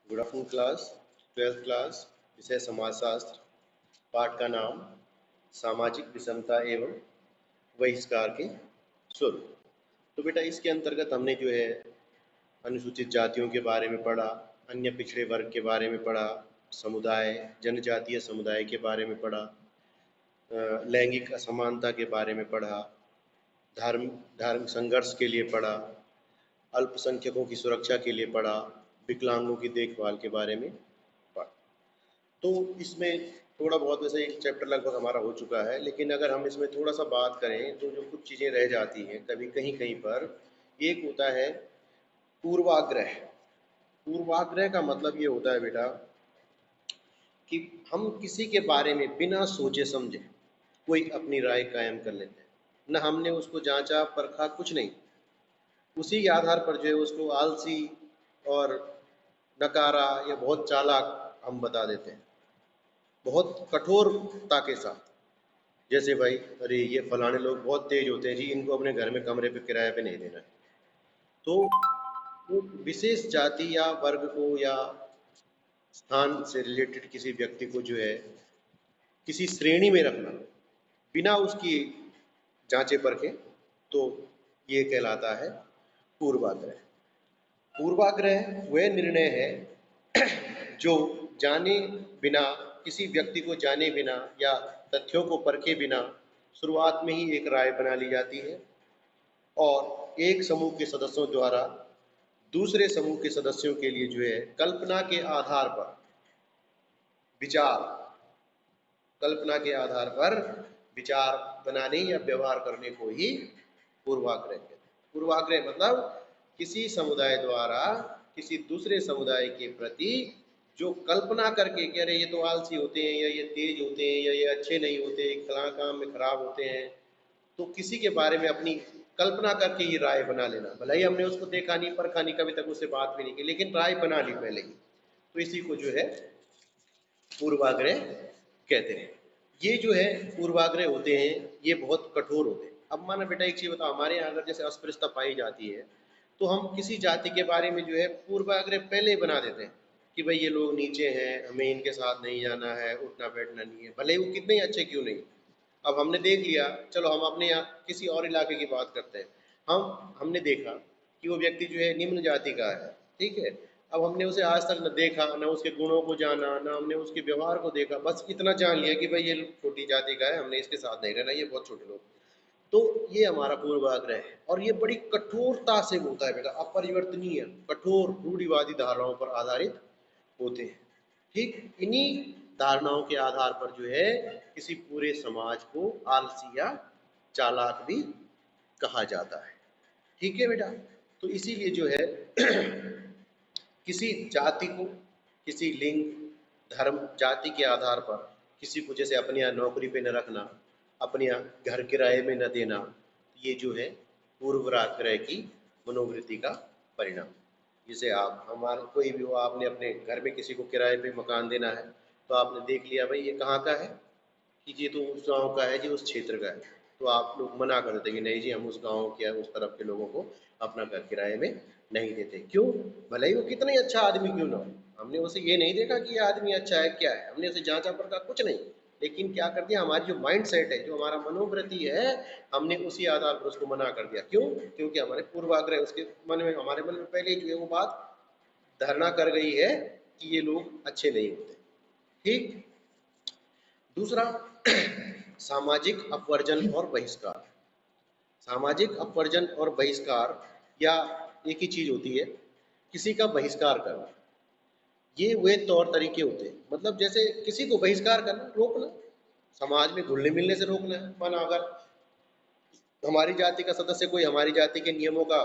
Good afternoon class, 12th class, विषय समाजशास्त्र। पाठ का नाम सामाजिक विषमता एवं बहिष्कार के स्वरूप। तो बेटा इसके अंतर्गत हमने जो है अनुसूचित जातियों के बारे में पढ़ा, अन्य पिछड़े वर्ग के बारे में पढ़ा, समुदाय जनजातीय समुदाय के बारे में पढ़ा, लैंगिक असमानता के बारे में पढ़ा, धर्म धर्म संघर्ष के लिए पढ़ा, अल्पसंख्यकों की सुरक्षा के लिए पढ़ा, विकलांगों की देखभाल के बारे में पढ़ा। तो इसमें थोड़ा बहुत वैसे एक चैप्टर लगभग हमारा हो चुका है, लेकिन अगर हम इसमें थोड़ा सा बात करें तो जो कुछ चीज़ें रह जाती हैं कभी कहीं कहीं पर। एक होता है पूर्वाग्रह। पूर्वाग्रह का मतलब ये होता है बेटा कि हम किसी के बारे में बिना सोचे समझे कोई अपनी राय कायम कर लेते हैं, न हमने उसको जांचा परखा, कुछ नहीं, उसी के आधार पर जो है उसको आलसी और नकारा या बहुत चालाक हम बता देते हैं, बहुत कठोरता के साथ। जैसे भाई, अरे ये फलाने लोग बहुत तेज होते हैं जी, इनको अपने घर में कमरे पे किराए पे नहीं देना है। तो वो विशेष जाति या वर्ग को या स्थान से रिलेटेड किसी व्यक्ति को जो है किसी श्रेणी में रखना बिना उसकी जांचे परखे, तो ये कहलाता है पूर्वाग्रह। पूर्वाग्रह वह निर्णय है जो जाने बिना, किसी व्यक्ति को जाने बिना या तथ्यों को परखे बिना शुरुआत में ही एक राय बना ली जाती है और एक समूह के सदस्यों द्वारा दूसरे समूह के सदस्यों के लिए जो है कल्पना के आधार पर विचार, कल्पना के आधार पर विचार बनाने या व्यवहार करने को ही पूर्वाग्रह कहते हैं। पूर्वाग्रह मतलब किसी समुदाय द्वारा किसी दूसरे समुदाय के प्रति जो कल्पना करके कि अरे ये तो आलसी होते हैं, या ये तेज होते हैं, या ये अच्छे नहीं होते, फलां काम में खराब होते हैं, तो किसी के बारे में अपनी कल्पना करके ये राय बना लेना। भले ही हमने उसको देखा नहीं, परखा नहीं, कभी तक उससे बात भी नहीं की, लेकिन राय बना ली पहले ही, तो इसी को जो है पूर्वाग्रह कहते हैं। ये जो है पूर्वाग्रह होते हैं, ये बहुत कठोर होते हैं। अब माना बेटा एक चीज़ बताओ, हमारे यहाँ अगर जैसे अस्पृश्यता पाई जाती है तो हम किसी जाति के बारे में जो है पूर्वाग्रह पहले ही बना देते हैं कि भाई ये लोग नीचे हैं, हमें इनके साथ नहीं जाना है, उठना बैठना नहीं है, भले ही वो कितने ही अच्छे क्यों नहीं। अब हमने देख लिया, चलो हम अपने यहाँ किसी और इलाके की बात करते हैं। हमने देखा कि वो व्यक्ति जो है निम्न जाति का है, ठीक है। अब हमने उसे आज तक न देखा, न उसके गुणों को जाना, न हमने उसके व्यवहार को देखा, बस इतना जान लिया कि भाई ये छोटी जाति का है, हमने इसके साथ नहीं रहना, ये बहुत छोटे लोग। तो ये हमारा पूर्वाग्रह है, और ये बड़ी कठोरता से होता है बेटा, अपरिवर्तनीय कठोर रूढ़िवादी धारणाओं पर आधारित होते हैं। ठीक इन्हीं धारणाओं के आधार पर जो है किसी पूरे समाज को आलसी या चालाक भी कहा जाता है। ठीक है बेटा, तो इसीलिए जो है किसी जाति को, किसी लिंग, धर्म, जाति के आधार पर किसी को जैसे अपने यहाँ नौकरी पे न रखना, अपने यहाँ घर किराए में न देना, ये जो है पूर्वाग्रह की मनोवृत्ति का परिणाम। जैसे आप हमारे कोई भी हो, आपने अपने घर में किसी को किराए पे मकान देना है, तो आपने देख लिया भाई ये कहाँ का है, कि ये तो उस गांव का है जी, उस क्षेत्र का है, तो आप लोग मना कर देते कि नहीं जी, हम उस गांव के उस तरफ के लोगों को अपना घर किराए में नहीं देते। क्यों? भले ही वो कितना ही अच्छा आदमी क्यों ना हो, हमने उसे ये नहीं देखा कि ये आदमी अच्छा है क्या है, हमने उसे जांचा परखा कुछ नहीं, लेकिन क्या कर दिया, हमारी जो माइंड सेट है, जो हमारा मनोवृत्ति है, हमने उसी आधार पर उसको मना कर दिया। क्यों? क्योंकि हमारे पूर्वाग्रह उसके मन में, हमारे मन में पहले ही जो है वो बात धारणा कर गई है कि ये लोग अच्छे नहीं होते। ठीक। दूसरा सामाजिक अपवर्जन और बहिष्कार। सामाजिक अपवर्जन और बहिष्कार या एक ही चीज होती है, किसी का बहिष्कार करना। ये वे तौर तरीके होते हैं, मतलब जैसे किसी को बहिष्कार करना, रोकना, समाज में घुलने मिलने से रोकना है। माना अगर हमारी जाति का सदस्य कोई हमारी जाति के नियमों का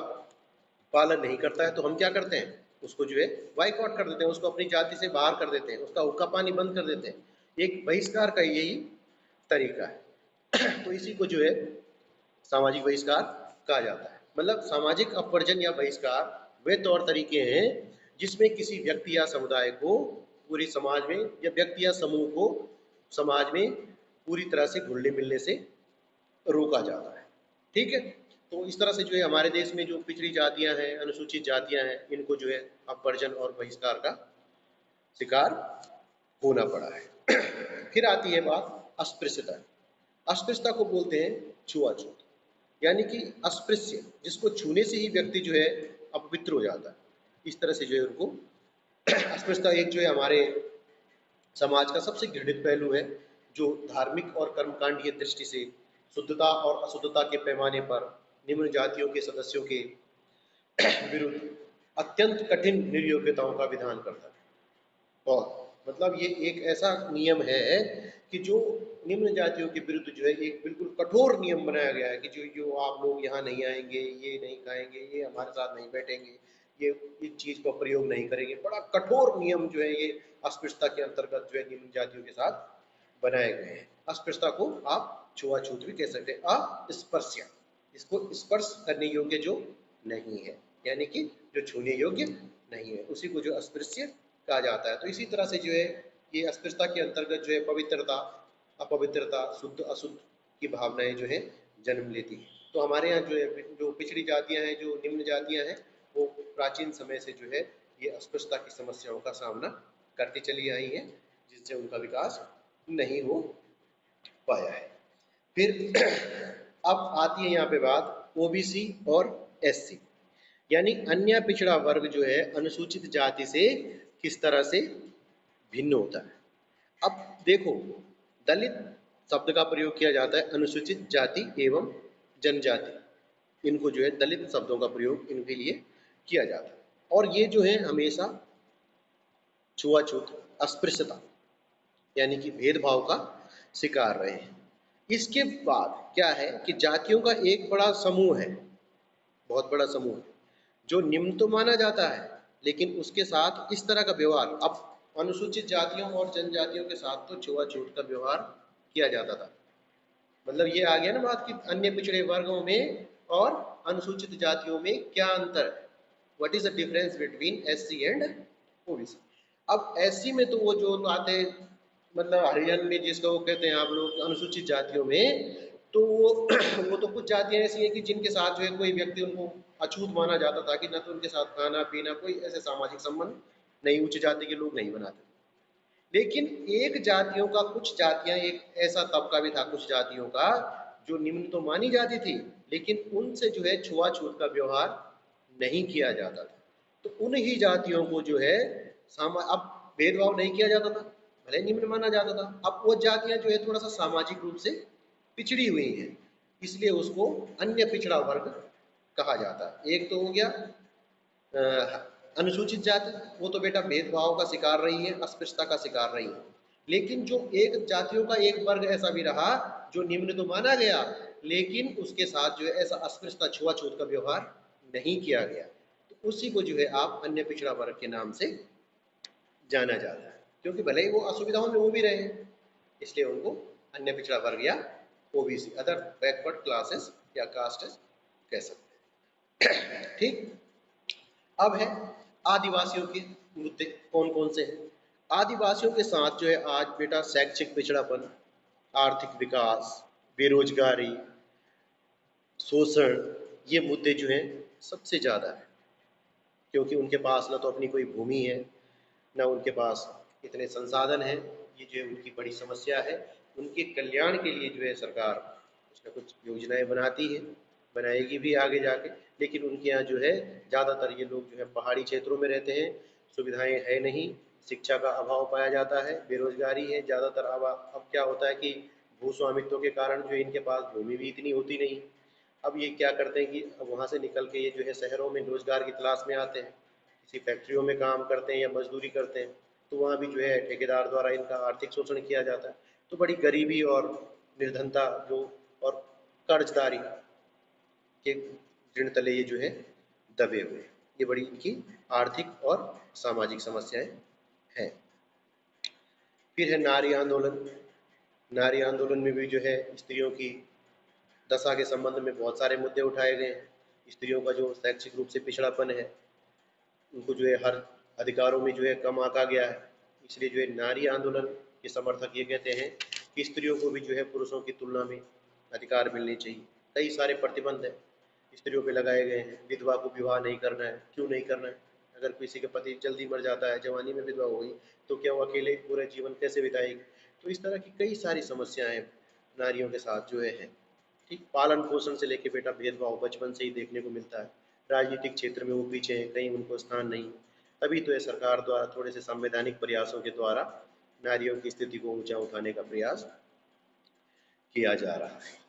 पालन नहीं करता है, तो हम क्या करते हैं, उसको जो है बाइकआउट कर देते हैं, उसको अपनी जाति से बाहर कर देते हैं, उसका हुक्का पानी बंद कर देते हैं। एक बहिष्कार का यही तरीका है। तो इसी को जो है सामाजिक बहिष्कार कहा जाता है। मतलब सामाजिक अपवर्जन या बहिष्कार वे तौर तरीके हैं जिसमें किसी व्यक्ति या समुदाय को पूरी समाज में, या व्यक्ति या समूह को समाज में पूरी तरह से घुलने मिलने से रोका जाता है। ठीक है। तो इस तरह से जो है हमारे देश में जो पिछड़ी जातियां हैं, अनुसूचित जातियां हैं, इनको जो है अपवर्जन और बहिष्कार का शिकार होना पड़ा है। फिर आती है बात अस्पृश्यता। अस्पृश्यता को बोलते हैं छुआछूत, यानी कि अस्पृश्य जिसको छूने से ही व्यक्ति जो है अपवित्र हो जाता है, इस तरह से जो है उनको अस्पृश्यता एक जो है हमारे समाज का सबसे घृणित पहलू है, जो धार्मिक और कर्मकांडीय दृष्टि से शुद्धता और अशुद्धता के पैमाने पर निम्न जातियों के सदस्यों के विरुद्ध अत्यंत कठिन निर्योग्यताओं का विधान करता है। और मतलब ये एक ऐसा नियम है कि जो निम्न जातियों के विरुद्ध जो है एक बिल्कुल कठोर नियम बनाया गया है कि जो जो आप लोग यहाँ नहीं आएंगे, ये नहीं खाएंगे, ये हमारे साथ नहीं बैठेंगे, ये इस चीज का प्रयोग नहीं करेंगे। बड़ा कठोर नियम जो है ये अस्पृश्यता के अंतर्गत जो है निम्न जातियों के साथ बनाए गए हैं। अस्पृश्यता को आप छुआछूत भी कह सकते हैं। अस्पृश्य, इसको स्पर्श करने योग्य जो नहीं है, यानी कि जो छूने योग्य नहीं है, उसी को जो अस्पृश्य कहा जाता है। तो इसी तरह से जो है ये अस्पृश्यता के अंतर्गत जो है पवित्रता, अपवित्रता, शुद्ध अशुद्ध की भावनाएं जो है जन्म लेती है। तो हमारे यहाँ जो है जो पिछड़ी जातियां हैं, जो निम्न जातियां हैं, वो प्राचीन समय से जो है ये अस्पृश्यता की समस्याओं का सामना करती चली आई हैं, जिससे उनका विकास नहीं हो पाया है। फिर अब आती है यहाँ पे बात ओबीसी और एससी, यानी अन्य पिछड़ा वर्ग जो है अनुसूचित जाति से किस तरह से भिन्न होता है। अब देखो, दलित शब्द का प्रयोग किया जाता है अनुसूचित जाति एवं जनजाति, इनको जो है दलित शब्दों का प्रयोग इनके लिए किया जाता है। और ये जो है हमेशा छुआछूत, अस्पृश्यता यानी कि भेदभाव का शिकार रहे हैं। इसके बाद क्या है कि जातियों का एक बड़ा समूह है, बहुत बड़ा समूह, जो निम्न तो माना जाता है, लेकिन उसके साथ इस तरह का व्यवहार, अब अनुसूचित जातियों और जनजातियों के साथ तो छुआछूत का व्यवहार किया जाता था। मतलब ये आ गया ना बात कि अन्य पिछड़े वर्गों में और अनुसूचित जातियों में क्या अंतर है, what is the difference between SC and OBC. अब एससी में तो वो जो आते, मतलब हरिजन में जिसको वो कहते हैं आप लोग अनुसूचित जातियों में, तो वो वो तो कुछ जातियां ऐसी हैं कि जिनके साथ जो है कोई व्यक्ति उनको अछूत माना जाता था कि न तो उनके साथ खाना पीना कोई ऐसे सामाजिक संबंध नहीं, उच्च जाति के लोग नहीं बनाते। लेकिन एक जातियों का, कुछ जातियां, एक ऐसा तबका भी था कुछ जातियों का जो निम्न तो मानी जाती थी, लेकिन उनसे जो है छुआछूत का व्यवहार नहीं किया जाता था। तो उन ही जातियों को जो है अब भेदभाव नहीं किया जाता था, भले निम्न माना जाता था। अब वो जातियां जो है थोड़ा सा सामाजिक रूप से पिछड़ी हुई हैं, इसलिए उसको अन्य पिछड़ा वर्ग कहा जाता है। एक तो हो गया अनुसूचित जाति, वो तो बेटा भेदभाव का शिकार रही है, अस्पृश्यता का शिकार रही है। लेकिन जो एक जातियों का एक वर्ग ऐसा भी रहा जो निम्न तो माना गया, लेकिन उसके साथ जो है ऐसा अस्पृश्यता, छुआछूत का व्यवहार नहीं किया गया, तो उसी को जो है आप अन्य पिछड़ा वर्ग के नाम से जाना जाता है। क्योंकि भले ही वो असुविधाओं में वो भी रहे, इसलिए उनको अन्य पिछड़ा वर्ग या ओबीसी, अदर बैकवर्ड क्लासेस या कास्टेस कह सकते हैं। ठीक, अब है आदिवासियों के मुद्दे कौन कौन से हैं। आदिवासियों के साथ जो है आज बेटा शैक्षिक पिछड़ापन, आर्थिक विकास, बेरोजगारी, शोषण, ये मुद्दे जो हैं सबसे ज़्यादा है। क्योंकि उनके पास ना तो अपनी कोई भूमि है, ना उनके पास इतने संसाधन हैं। ये जो है उनकी बड़ी समस्या है। उनके कल्याण के लिए जो है सरकार कुछ ना कुछ योजनाएं बनाती है, बनाएगी भी आगे जाके। लेकिन उनके यहाँ जो है ज़्यादातर ये लोग जो है पहाड़ी क्षेत्रों में रहते हैं, सुविधाएं है नहीं, शिक्षा का अभाव पाया जाता है, बेरोजगारी है ज़्यादातर। अब क्या होता है कि भू स्वामित्व के कारण जो इनके पास भूमि भी इतनी होती नहीं। अब ये क्या करते हैं कि अब वहाँ से निकल के ये जो है शहरों में रोजगार की तलाश में आते हैं, किसी फैक्ट्रियों में काम करते हैं या मजदूरी करते हैं, तो वहाँ भी जो है ठेकेदार द्वारा इनका आर्थिक शोषण किया जाता है। तो बड़ी गरीबी और निर्धनता जो और कर्जदारी के ऋण तले ये जो है दबे हुए हैं। ये बड़ी इनकी आर्थिक और सामाजिक समस्याएं हैं। फिर है नारी आंदोलन। नारी आंदोलन में भी जो है स्त्रियों की दशा के संबंध में बहुत सारे मुद्दे उठाए गए हैं। स्त्रियों का जो शैक्षिक रूप से पिछड़ापन है, उनको जो है हर अधिकारों में जो है कम आंका गया है। इसलिए जो है नारी आंदोलन के समर्थक ये कहते हैं कि स्त्रियों को भी जो है पुरुषों की तुलना में अधिकार मिलने चाहिए। कई सारे प्रतिबंध हैं स्त्रियों पे लगाए गए हैं। विधवा को विवाह नहीं करना है, क्यों नहीं करना है? अगर किसी का पति जल्दी मर जाता है, जवानी में विधवा हो गई, तो क्या वो अकेले पूरा जीवन कैसे बिताएगी? तो इस तरह की कई सारी समस्याएं नारियों के साथ जो है ठीक। पालन पोषण से लेके बेटा भेदभाव बचपन से ही देखने को मिलता है। राजनीतिक क्षेत्र में वो पीछे हैं, कहीं उनको स्थान नहीं। तभी तो ये सरकार द्वारा थोड़े से संवैधानिक प्रयासों के द्वारा नारियों की स्थिति को ऊंचा उठाने का प्रयास किया जा रहा है।